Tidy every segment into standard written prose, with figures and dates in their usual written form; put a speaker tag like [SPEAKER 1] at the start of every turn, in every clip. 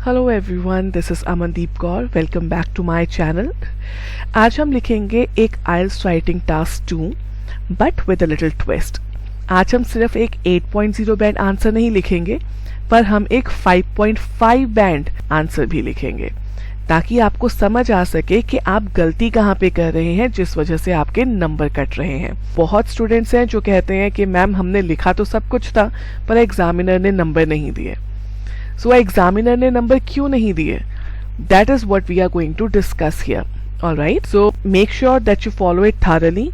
[SPEAKER 1] Hello everyone, this is Amandeep Kaur. Welcome back to my channel. आज हम लिखेंगे एक IELTS writing task 2 but with a little twist. आज हम सिर्फ एक 8.0 बैंड आंसर नहीं लिखेंगे, पर हम एक 5.5 बैंड आंसर भी लिखेंगे, ताकि आपको समझ आ सके कि आप गलती कहाँ पे कर रहे हैं, जिस वजह से आपके नंबर कट रहे हैं। बहुत स्टूडेंट्स हैं जो कहते हैं कि मैम हमने लिखा तो सब कुछ था, पर एग्जामिनर ने नंबर नहीं दिए। सो एग्जामिनर ने नंबर क्यों नहीं दिए? That is what we are going to discuss here. Alright, so make sure that you follow it thoroughly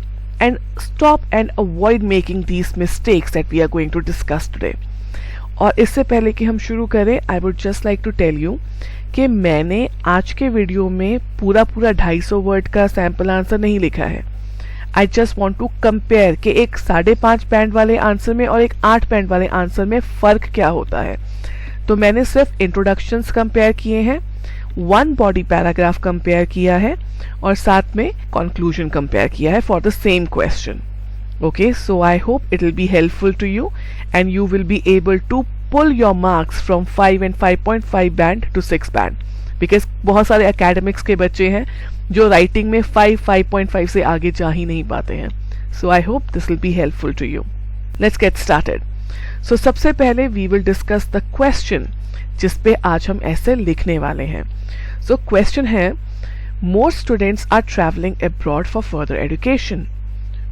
[SPEAKER 1] and stop and avoid making these mistakes that we are going to discuss today. और इससे पहले कि हम शुरू करें, I would just like to tell you कि मैंने आज के वीडियो में पूरा 250 वर्ड का सैम्पल आंसर नहीं लिखा है। I just want to compare कि एक 5.5 बैंड वाले आंसर में और एक 8 बैंड वाले आंसर में फ़र्क क्या होता है। तो मैंने सिर्फ इंट्रोडक्शंस कंपेयर किए हैं, 1 बॉडी पैराग्राफ कंपेयर किया है और साथ में कंक्लूजन कंपेयर किया है for the same question. Okay, so I hope it will be helpful to you and you will be able to pull your marks from 5 and 5.5 band to 6 band, because बहुत सारे academics के बच्चे हैं जो writing में 5.5 से आगे जा ही नहीं पाते हैं। So I hope this will be helpful to you. Let's get started. So सबसे पहले we will discuss the question, जिस पे आज हम ऐसे लिखने वाले हैं। सो क्वेश्चन है, more students are travelling abroad for further education.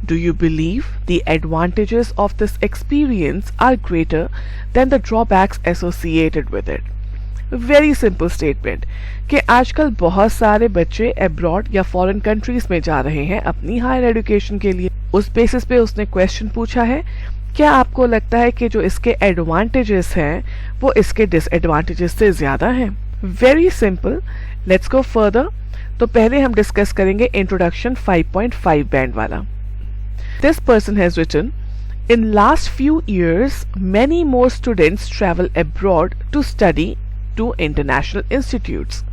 [SPEAKER 1] Do you believe the advantages of this experience are greater than the drawbacks associated with it? Very simple statement कि आजकल बहुत सारे बच्चे अब्रॉड या फॉरेन कंट्रीज में जा रहे हैं अपनी हायर एजुकेशन के लिए। उस बेसिस पे उसने क्वेश्चन पूछा है, क्या आपको लगता है कि जो इसके एडवांटेजेस हैं वो इसके डिसएडवांटेजेस से ज्यादा हैं? Very simple, let's go further. तो पहले हम डिस्कस करेंगे इंट्रोडक्शन 5.5 बैंड वाला। This person has written, in last few years many more students travel abroad to study to international institutes.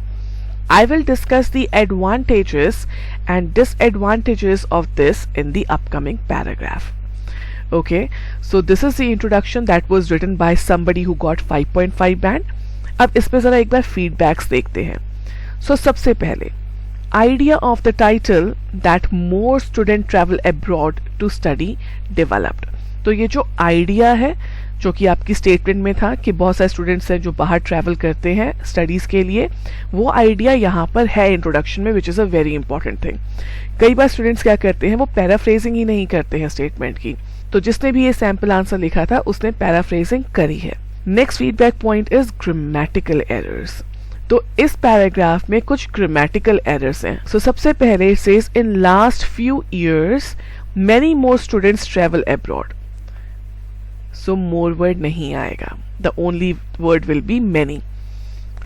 [SPEAKER 1] I will discuss the advantages and disadvantages of this in the upcoming paragraph. Okay, so this is the introduction that was written by somebody who got 5.5 band. अब इस पे जरा एक बार feedbacks देखते हैं। So सबसे पहले, idea of the title that more student travel abroad to study developed. तो ये जो आइडिया है, जो कि आपकी स्टेटमेंट में था कि बहुत सारे स्टूडेंट्स हैं जो बाहर ट्रैवल करते हैं स्टडीज के लिए, वो आइडिया यहाँ पर है इंट्रोडक्शन में, which is a very important thing. कई बार स्टूडेंट्स क्या करते हैं, वो पैराफ्रेजिंग ही नहीं करते हैं स्टेटमेंट की। तो जिसने भी ये सैम्पल आंसर लिखा था उसने पैराफ्रेजिंग करी है। Next feedback point is grammatical errors. तो इस पैराग्राफ में कुछ ग्रामेटिकल एरर्स हैं। सो सबसे पहले it says, in last few years many more students travel abroad. So more word नहीं आएगा, the only word will be many.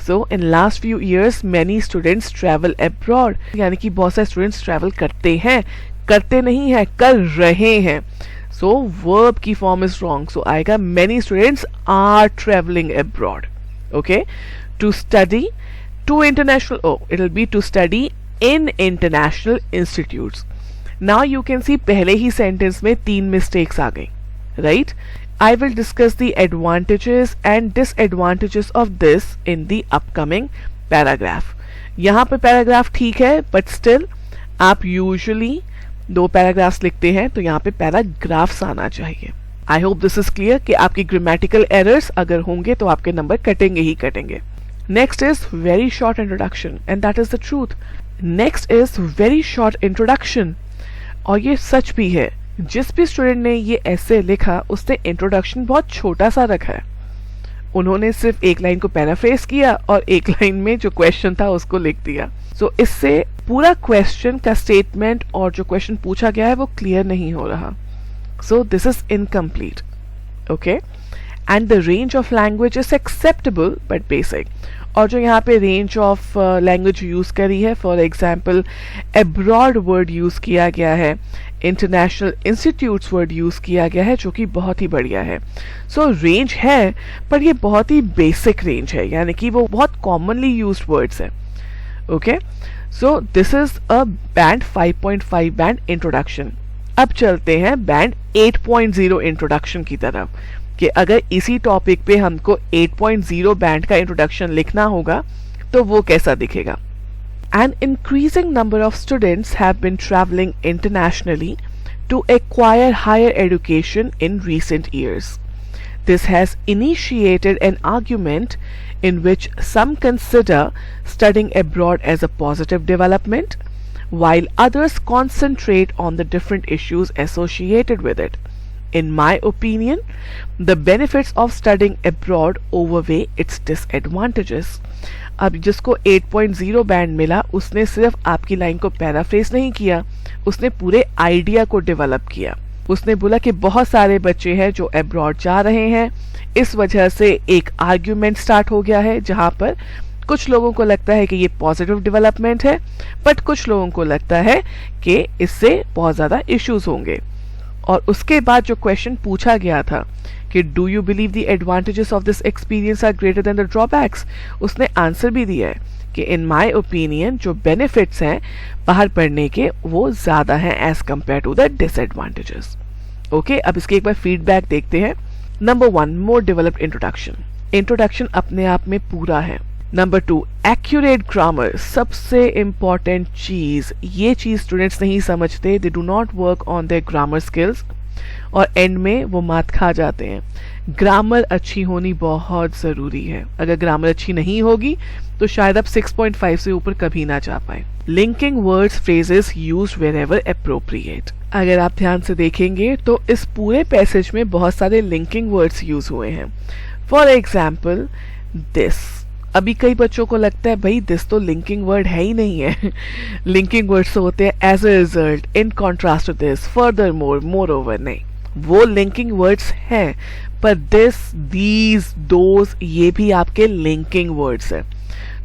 [SPEAKER 1] So in last few years many students travel abroad, यानी कि बहुत सारे students travel करते हैं, करते नहीं है, कर रहे हैं। सो वर्ब की फॉर्म इज रॉन्ग, सो आएगा many students are travelling abroad. Okay, to study to international, oh it will be to study in international institutes. Now you can see पहले ही सेंटेंस में 3 मिस्टेक्स आ गई, right? I will discuss the advantages and disadvantages of this in the upcoming paragraph. यहाँ पे paragraph ठीक है, but still आप यूजुअली 2 पैराग्राफ्स लिखते हैं, तो यहाँ पे पैराग्राफ्स आना चाहिए। आई होप दिस इज क्लियर कि आपकी ग्रामेटिकल एरर्स अगर होंगे तो आपके नंबर कटेंगे ही कटेंगे। Next is very short introduction, and that is the truth. Next is very short introduction, और ये सच भी है। जिस भी स्टूडेंट ने ये ऐसे लिखा उसने इंट्रोडक्शन बहुत छोटा सा रखा है। उन्होंने सिर्फ एक लाइन को पैराफ्रेज किया और एक लाइन में जो क्वेश्चन था उसको लिख दिया। सो इससे पूरा क्वेश्चन का स्टेटमेंट और जो क्वेश्चन पूछा गया है वो क्लियर नहीं हो रहा। सो this is incomplete. Okay, and the range of language is acceptable but basic. और जो यहाँ पे रेंज ऑफ लैंग्वेज यूज करी है, for example abroad word use किया गया है, इंटरनेशनल इंस्टीट्यूट्स वर्ड यूज किया गया है, जो कि बहुत ही बढ़िया है। सो रेंज है, पर ये बहुत ही बेसिक रेंज है, यानी कि वो बहुत कॉमनली यूज्ड वर्ड्स है। Okay, so this is a band 5.5 band introduction. अब चलते हैं बैंड 8.0 इंट्रोडक्शन की तरफ। कि अगर इसी टॉपिक पे हमको 8.0 बैंड का इंट्रोडक्शन लिखना होगा तो वो कैसा दिखेगा. An increasing number of students have been traveling internationally to acquire higher education in recent years. This has initiated an argument in which some consider studying abroad as a positive development, while others concentrate on the different issues associated with it. In my opinion, the benefits of studying abroad outweigh its disadvantages. अब जिसको 8.0 band मिला उसने सिर्फ आपकी line को paraphrase नहीं किया, उसने पूरे आइडिया को डेवलप किया. उसने बोला कि बहुत सारे बच्चे हैं जो अब्रॉड जा रहे हैं, इस वजह से एक आर्ग्यूमेंट स्टार्ट हो गया है जहां पर कुछ लोगों को लगता है कि ये पॉजिटिव डेवलपमेंट है, बट कुछ लोगों को लगता है कि इससे बहुत ज़्यादा इश्यूज होंगे. और उसके बाद जो क्वेश्चन पूछा गया था कि do you believe the advantages of this experience are greater than the drawbacks, उसने आंसर भी दिया है कि इन माय ओपिनियन जो बेनिफिट्स हैं बाहर पढ़ने के वो ज़्यादा हैं as compare to the disadvantages. Okay, अब इसके एक बार फीडबैक देखते हैं. Number 1, more developed introduction. Introduction अपने आप में पूरा है. Number 2, accurate grammar. सबसे इंपॉर्टेंट चीज, ये चीज स्टूडेंट्स नहीं समझते. They do not work on their grammar skills और एंड में वो मात खा जाते हैं. ग्रामर अच्छी होनी बहुत जरूरी है. अगर ग्रामर अच्छी नहीं होगी तो शायद आप 6.5 से ऊपर कभी ना जा पाए. Linking words phrases used wherever appropriate. अगर आप ध्यान से देखेंगे तो इस पूरे पैसेज में बहुत सारे लिंकिंग वर्ड्स यूज हुए हैं. For example this. अभी कई बच्चों को लगता है भाई दिस तो लिंकिंग वर्ड है ही नहीं है. लिंकिंग वर्ड्स होते हैं as a result, in contrast to this, furthermore, moreover. नहीं, वो लिंकिंग वर्ड्स हैं, पर दिस, दीज, दोज ये भी आपके लिंकिंग वर्ड्स है.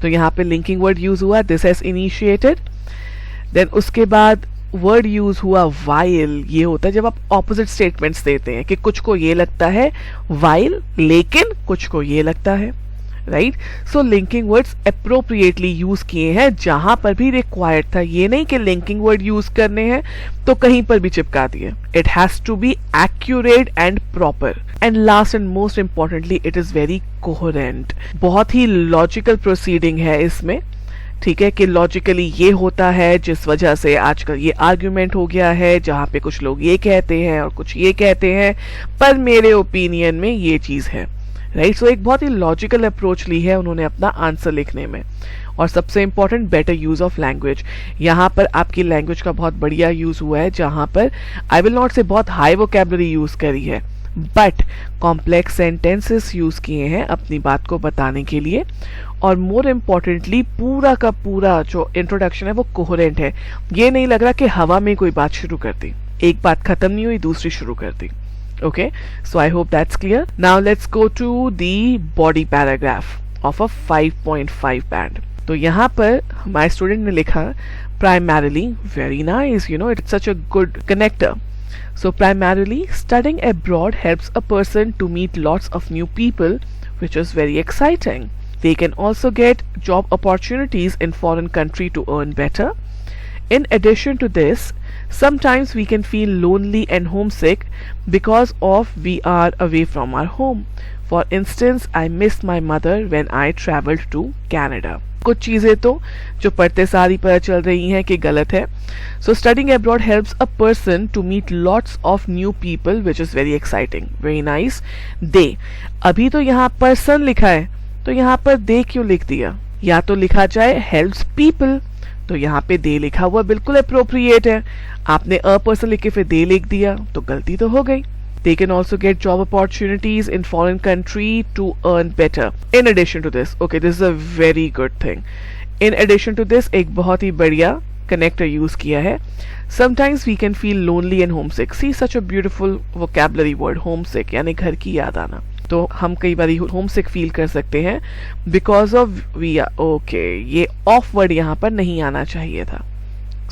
[SPEAKER 1] तो यहाँ पे लिंकिंग वर्ड यूज हुआ दिस हैज इनिशिएटेड. देन उसके बाद वर्ड यूज हुआ वाइल. ये होता है जब आप ऑपोजिट स्टेटमेंट्स देते हैं कि कुछ को ये लगता है वाइल, लेकिन कुछ को ये लगता है. राइट, सो लिंकिंग वर्ड्स अप्रोप्रिएटली यूज किए हैं जहां पर भी रिक्वायर्ड था. ये नहीं कि लिंकिंग वर्ड यूज करने हैं तो कहीं पर भी चिपका दिए. It has to be accurate and proper. And last and most importantly it is very coherent. बहुत ही लॉजिकल प्रोसीडिंग है इसमें. ठीक है, कि लॉजिकली ये होता है जिस वजह से आजकल ये आर्ग्यूमेंट हो गया है जहां पे कुछ लोग ये कहते हैं और कुछ ये कहते हैं, पर मेरे ओपिनियन में ये चीज है. राइट, सो एक बहुत ही लॉजिकल अप्रोच ली है उन्होंने अपना आंसर लिखने में. और सबसे important better use of language. यहाँ पर आपकी लैंग्वेज का बहुत बढ़िया यूज हुआ है जहां पर आई विल नॉट से बहुत हाई वोकैबुलरी यूज करी है, बट कॉम्प्लेक्स सेंटेंसेस यूज किए हैं अपनी बात को बताने के लिए. और मोर इम्पोर्टेंटली पूरा का पूरा जो इंट्रोडक्शन है वो कोहेरेंट है. ये नहीं लग रहा कि हवा में कोई बात शुरू कर दी, एक बात खत्म नहीं हुई दूसरी शुरू कर दी. Okay, so I hope that's clear. Now let's go to the body paragraph of a 5.5 band. तो यहाँ पर हमारे स्टूडेंट ने लिखा primarily, very nice, you know, it's such a good connector. So primarily, studying abroad helps a person to meet lots of new people, which is very exciting. They can also get job opportunities in foreign country to earn better. In addition to this, sometimes we can feel lonely and homesick because of we are away from our home. For instance, I missed my mother when I traveled to Canada. कुछ चीजें तो जो पढ़ते सारी पता चल रही हैं कि गलत है. So studying abroad helps a person to meet lots of new people, which is very exciting. Very nice. They. अभी तो यहाँ person लिखा है, तो यहाँ पर they क्यों लिख दिया? या तो लिखा जाए helps people. तो यहाँ पे दे लिखा हुआ बिल्कुल अप्रोप्रिएट है. आपने अ पर्सन लिख के फिर दे लिख दिया तो गलती तो हो गई. They can also get job opportunities in foreign country to earn better. In addition to this, okay, this is a very good thing. In addition to this, एक बहुत ही बढ़िया connector use किया है. Sometimes we can feel lonely and homesick. See, such a beautiful vocabulary word, homesick, यानी घर की याद आना. तो हम कई बार होम सिक फील कर सकते हैं because of we are. Okay, ये ऑफ वर्ड यहाँ पर नहीं आना चाहिए था.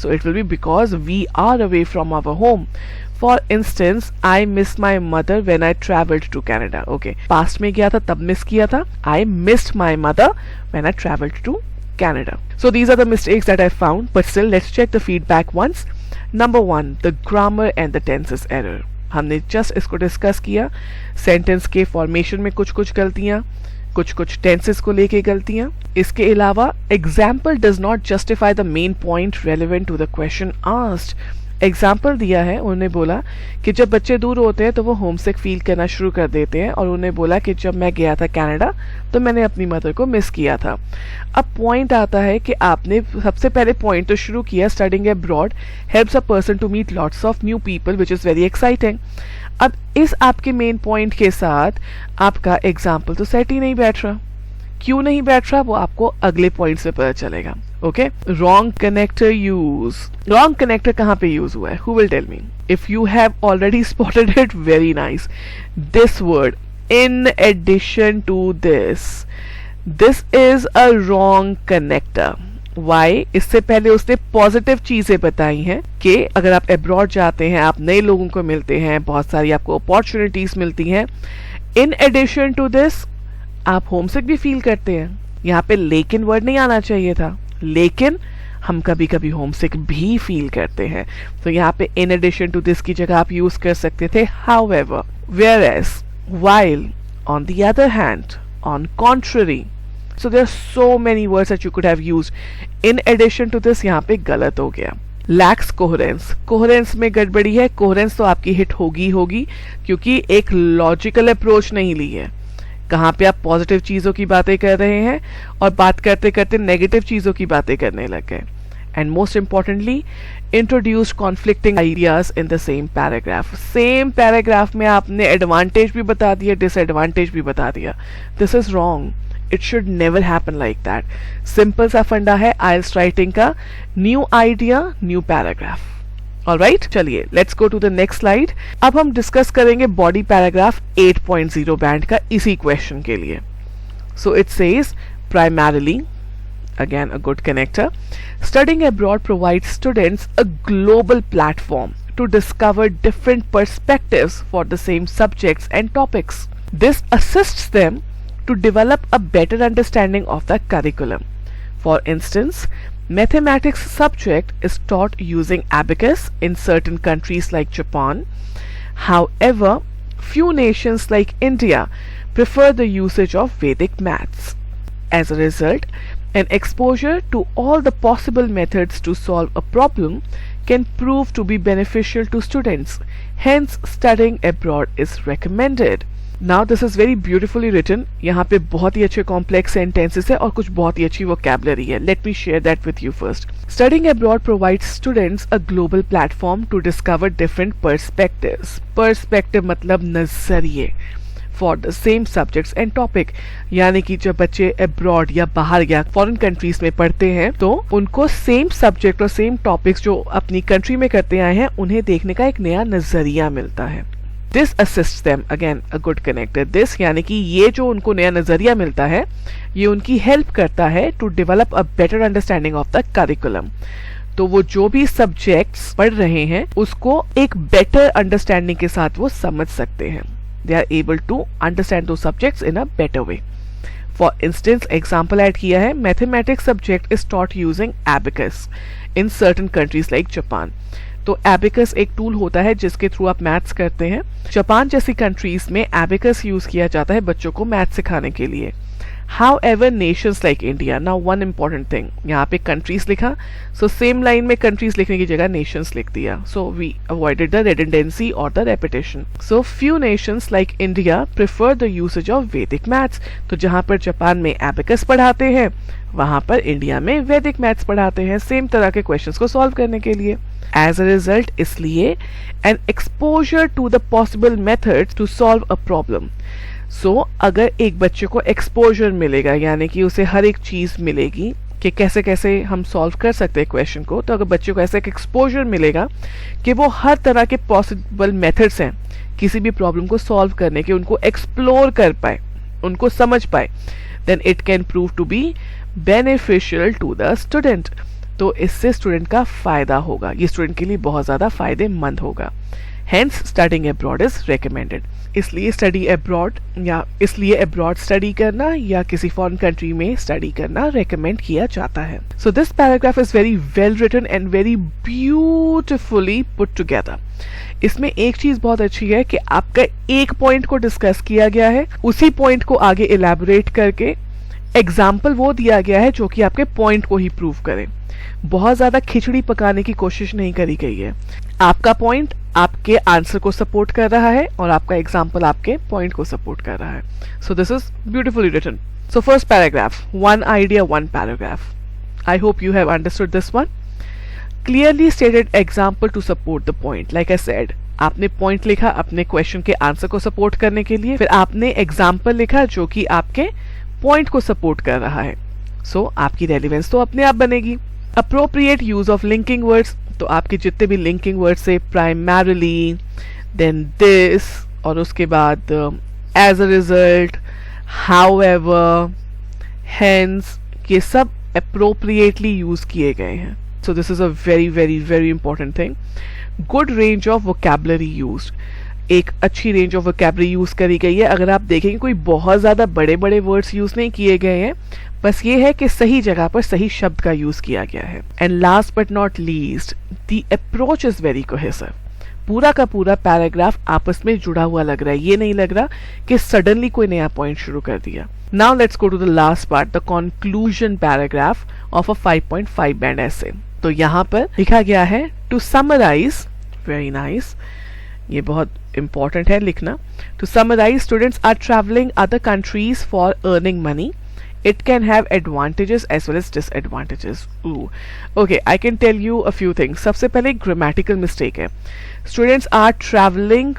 [SPEAKER 1] So it will be because we are away from our home. For instance, I miss my mother when I travelled to Canada. Okay, past में गया था तब मिस किया था. I missed my mother when I travelled to Canada. So these are the mistakes that I found, but still let's check the feedback once. Number 1, the grammar and the tenses error. हमने just इसको discuss किया, sentence के formation में कुछ कुछ गलतियां, कुछ कुछ टेंसेस को लेके गलतियां। इसके अलावा example does not justify the main point relevant to the question asked. Example दिया है, उन्होंने बोला कि जब बच्चे दूर होते हैं तो वो होमसिक फील करना शुरू कर देते हैं, और उन्होंने बोला कि जब मैं गया था कनाडा तो मैंने अपनी मदर को मिस किया था। अब पॉइंट आता है कि आपने सबसे पहले पॉइंट तो शुरू किया, studying abroad helps a person to meet lots of new people which is very exciting. अब इस आपके मेन पॉइंट के साथ आपका एग्जाम्पल तो सेट ही नहीं बैठ रहा। क्यों नहीं बैठ रहा वो आपको अगले पॉइंट से पता चलेगा। Okay, wrong connector use. Wrong connector कहाँ पे यूज हुआ है? Who will tell me? If you have already spotted it, very nice. This word in addition to this is a wrong connector. Why? इससे पहले उसने पॉजिटिव चीजें बताई हैं कि अगर आप अब्रॉड जाते हैं, आप नए लोगों को मिलते हैं, बहुत सारी आपको अपॉर्चुनिटीज मिलती हैं। इन एडिशन टू दिस आप होमसिक भी फील करते हैं। यहाँ पे लेकिन वर्ड नहीं आना चाहिए था, लेकिन हम कभी कभी होमसिक भी फील करते हैं, तो यहाँ पे इन एडिशन टू दिस की जगह आप यूज कर सकते थे however, whereas, while, on the other hand, on contrary. So there are so many words that you could have used. In addition to this, यहाँ पे गलत हो गया। लैक्स कोहेरेंस। कोहेरेंस में गड़बड़ी है। कोहेरेंस तो आपकी हिट होगी क्योंकि एक लॉजिकल अप्रोच नहीं ली है। कहाँ पे आप पॉजिटिव चीजों की बातें कर रहे हैं और बात करते करते नेगेटिव चीजों की बातें करने लग गए। And most importantly, introduce conflicting ideas in the same paragraph. Same paragraph में आपने एडवांटेज भी बता दिया, डिसएडवांटेज भी बता दिया। This is wrong. It should never happen like that. Simple सा फंडा है आइल्स राइटिंग का, new idea new paragraph. Alright, चलिए let's go to the next slide. अब हम डिस्कस करेंगे बॉडी पैराग्राफ 8.0 बैंड का इसी क्वेश्चन के लिए। So it says primarily, again a good connector, studying abroad provides students a global platform to discover different perspectives for the same subjects and topics. This assists them to develop a better understanding of the curriculum. For instance, mathematics subject is taught using abacus in certain countries like Japan. However, few nations like India prefer the usage of Vedic maths. As a result, an exposure to all the possible methods to solve a problem can prove to be beneficial to students. Hence, studying abroad is recommended. Now, this is very beautifully written. यहाँ पे बहुत ही अच्छे complex sentences है और कुछ बहुत ही अच्छी vocabulary है. Let me share that with you first. Studying abroad provides students a global platform to discover different perspectives. Perspective मतलब नजरिए. For the same subjects and topic, यानी कि जब बच्चे अब्रॉड या बाहर या फॉरेन कंट्रीज में पढ़ते हैं तो उनको सेम सब्जेक्ट और सेम टॉपिक्स जो अपनी कंट्री में करते आए हैं उन्हें देखने का एक नया नजरिया मिलता है। This assist them, again a good connector. This यानी कि ये जो उनको नया नजरिया मिलता है ये उनकी हेल्प करता है to develop a better understanding of the curriculum. तो वो जो भी सब्जेक्ट्स पढ़ रहे हैं उसको एक बेटर अंडरस्टैंडिंग के साथ वो समझ सकते हैं। They are able to understand those subjects in a better way. For instance, example add किया है, mathematics subject is taught using abacus in certain countries like Japan. तो abacus एक टूल होता है जिसके थ्रू आप मैथ्स करते हैं। जापान जैसी कंट्रीज में abacus यूज किया जाता है बच्चों को मैथ सिखाने के लिए। However, nations like India, now one important thing, यहाँ पे countries लिखा, so same line में countries लिखने की जगह nations लिख दिया, so we avoided the redundancy or the repetition. So few nations like India prefer the usage of Vedic maths. तो जहाँ पर जापान में abacus पढ़ाते हैं वहाँ पर इंडिया में वैदिक मैथ्स पढ़ाते हैं सेम तरह के क्वेश्चंस को सॉल्व करने के लिए। एज अ रिजल्ट, इसलिए an exposure to the possible methods to solve a problem. So अगर एक बच्चे को एक्सपोजर मिलेगा यानी कि उसे हर एक चीज मिलेगी कि कैसे कैसे हम सॉल्व कर सकते हैं क्वेश्चन को, तो अगर बच्चे को ऐसा एक एक्सपोजर मिलेगा कि वो हर तरह के पॉसिबल मेथड्स हैं किसी भी प्रॉब्लम को सॉल्व करने के, उनको एक्सप्लोर कर पाए, उनको समझ पाए, then it can prove to be beneficial to the student. तो इससे स्टूडेंट का फायदा होगा, ये स्टूडेंट के लिए बहुत ज्यादा फायदेमंद होगा। Hence studying abroad is recommended. इसलिए स्टडी अब्रॉड या इसलिए अब्रॉड स्टडी करना या किसी फॉरेन कंट्री में स्टडी करना रेकमेंड किया जाता है. So this paragraph is very well written and very beautifully put together. इसमें एक चीज बहुत अच्छी है कि आपका एक पॉइंट को डिस्कस किया गया है, उसी पॉइंट को आगे इलैबोरेट करके एग्जाम्पल वो दिया गया है जो कि आपके पॉइंट को ही प्रूव करे. बहुत ज्यादा खिचड़ी पकाने की कोशिश नहीं करी गई है. आपका पॉइंट आपके आंसर को सपोर्ट कर रहा है और आपका एग्जाम्पल आपके पॉइंट को सपोर्ट कर रहा है. So this is beautifully written. So first paragraph, one idea one paragraph. I hope you have understood this one. Clearly stated example to support the point. Like I said, आपने point लिखा अपने question के answer को support करने के लिए, फिर आपने एग्जाम्पल लिखा जो कि आपके पॉइंट को सपोर्ट कर रहा है. सो आपकी रेलिवेंस तो अपने आप बनेगी. Appropriate use of linking words. तो आपके जितने भी लिंकिंग वर्ड्स से प्राइमरीली, देन दिस, और उसके बाद as a result, however, hence, ये सब अप्रोप्रिएटली यूज किए गए हैं. So this is a very very very important thing. Good range of vocabulary use. एक अच्छी रेंज ऑफ वोकैबुलरी यूज करी गई है. अगर आप देखेंगे कोई बहुत ज्यादा बड़े बड़े वर्ड्स यूज नहीं किए गए हैं, बस ये है कि सही जगह पर सही शब्द का यूज किया गया है. And last but not least, the approach is very cohesive. पूरा का पूरा पैराग्राफ आपस में जुड़ा हुआ लग रहा है. ये नहीं लग रहा कि सडनली कोई नया पॉइंट शुरू कर दिया. Now let's go to the last part, the conclusion paragraph of a 5.5 band essay. तो यहाँ पर लिखा गया है टू समराइज. Very nice. ये बहुत इंपॉर्टेंट है लिखना. To summarise, students are travelling other countries for earning money. It can have advantages as well as disadvantages. Ooh. Okay, I can tell you a few things. सबसे पहले grammatical mistake है. Students are traveling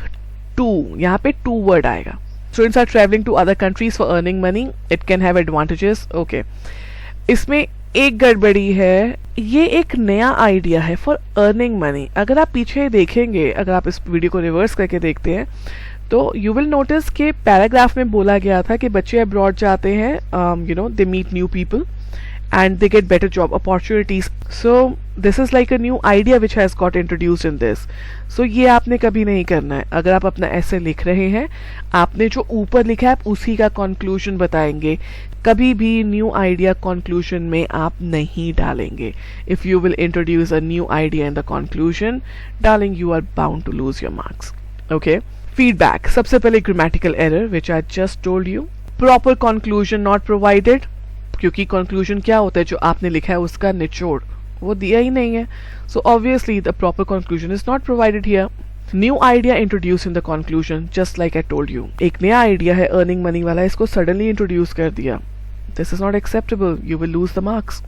[SPEAKER 1] to, यहाँ पे to word आएगा. Students are traveling to other countries for earning money. It can have advantages. Okay. इसमें एक गड़बड़ी है. ये एक नया आइडिया है फॉर अर्निंग मनी. अगर आप पीछे देखेंगे, अगर आप इस वीडियो को रिवर्स करके देखते हैं, तो यू विल नोटिस कि पैराग्राफ में बोला गया था कि बच्चे अब्रॉड जाते हैं, you know, they meet new people and they get better job opportunities. So this is like a new idea which has got introduced in this. So ये आपने कभी नहीं करना है. अगर आप अपना ऐसे लिख रहे हैं, आपने जो ऊपर लिखा है आप उसी का कंक्लूजन बताएंगे. कभी भी न्यू आइडिया कंक्लूजन में आप नहीं डालेंगे. If you will introduce a new idea in the conclusion, darling, you are bound to lose your marks. Okay. Feedback. सबसे पहले grammatical error which I just told you. Proper conclusion not provided. क्योंकि conclusion क्या होता है, जो आपने लिखा है उसका निचोड़ वो दिया ही नहीं है. So obviously the proper conclusion is not provided here. New idea introduce in the conclusion, just like I told you. एक नया आइडिया है अर्निंग मनी वाला, इसको सडनली इंट्रोड्यूस कर दिया. This is not acceptable. You will lose the marks.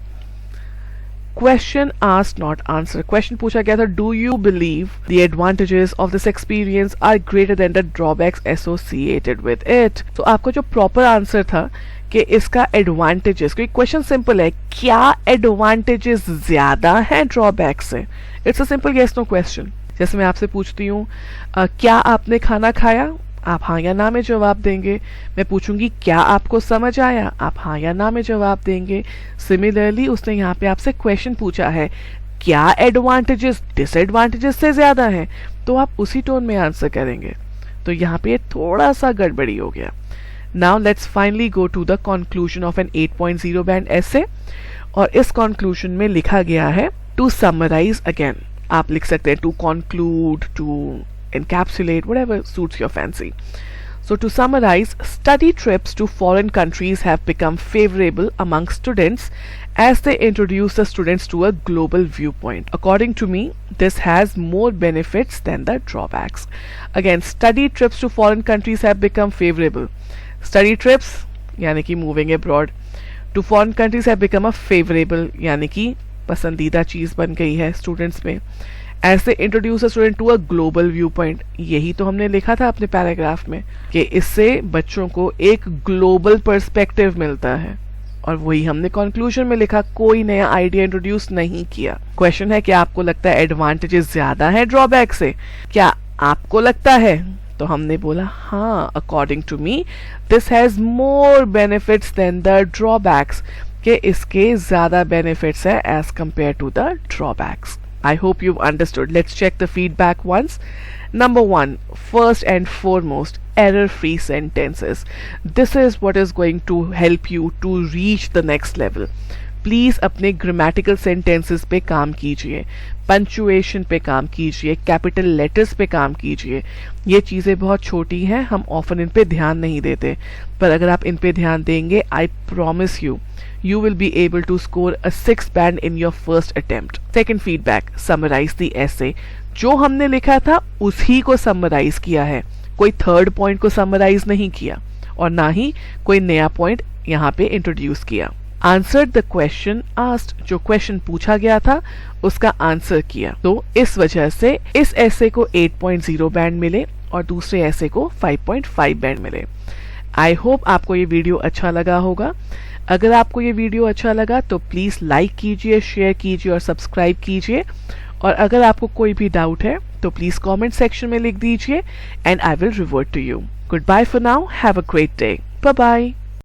[SPEAKER 1] Question asked not answer. Question पूछा गया था, do you believe the advantages of this experience are greater than the drawbacks associated with it. तो आपका जो proper answer था कि इसका advantages, क्योंकि क्वेश्चन सिंपल है, क्या एडवांटेजेस ज्यादा है ड्रॉबैक से. It's a simple yes no question. जैसे मैं आपसे पूछती हूँ, क्या आपने खाना खाया, आप हाँ या ना में जवाब देंगे. मैं पूछूंगी क्या आपको समझ आया, आप हाँ या ना में जवाब देंगे. सिमिलरली उसने यहाँ पे आपसे क्वेश्चन पूछा है, क्या एडवांटेजेस डिसएडवांटेजेस से ज्यादा है, तो आप उसी टोन में आंसर करेंगे. तो यहाँ पे थोड़ा सा गड़बड़ी हो गया. Now let's finally go to the conclusion of an 8.0 band essay. और इस conclusion में लिखा गया है to summarize again. आप लिख सकते हैं to conclude, to encapsulate, whatever suits your fancy. So to summarize, study trips to foreign countries have become favorable among students as they introduce the students to a global viewpoint. According to me, this has more benefits than the drawbacks. Again, study trips to foreign countries have become favorable. Study trips यानी कि moving abroad to foreign countries have become a favourable, यानी कि पसंदीदा चीज बन गई है students में. As they introduce a student to a global viewpoint, यही तो हमने लिखा था अपने पैराग्राफ में कि इससे बच्चों को एक ग्लोबल पर्सपेक्टिव मिलता है. और वही हमने कंक्लूजन में लिखा, कोई नया आइडिया इंट्रोड्यूस नहीं किया. क्वेश्चन है कि आपको लगता है एडवांटेजेस ज्यादा है ड्रॉबैक से, क्या आपको लगता है? तो हमने बोला हाँ, according to me this has more benefits than the drawbacks, के इसके ज्यादा बेनिफिट्स है as compare to the drawbacks. I hope you've understood. Let's check the feedback once. Number 1, first and foremost, error-free sentences. This is what is going to help you to reach the next level. Please अपने grammatical sentences पे काम कीजिए, punctuation पे काम कीजिए, capital letters पे काम कीजिए. ये चीज़ें बहुत छोटी हैं, हम ऑफन इन पे ध्यान नहीं देते, पर अगर आप इन पे ध्यान देंगे, I promise you will be able to score a 6 band in your first attempt. Second feedback, summarize the essay. जो हमने लिखा था उसी को summarize किया है, कोई थर्ड पॉइंट को summarize नहीं किया और ना ही कोई नया पॉइंट यहाँ पे इंट्रोड्यूस किया. Answered the question asked, जो क्वेश्चन पूछा गया था उसका आंसर किया. तो इस वजह से इस ऐसे को 8.0 बैंड मिले और दूसरे ऐसे को 5.5 बैंड मिले. आई होप आपको ये वीडियो अच्छा लगा होगा. अगर आपको ये वीडियो अच्छा लगा तो प्लीज़ लाइक कीजिए, शेयर कीजिए और सब्सक्राइब कीजिए. और अगर आपको कोई भी डाउट है तो प्लीज़ कमेंट सेक्शन में लिख दीजिए and I will revert to you. Goodbye for now. Have a great day. Bye bye.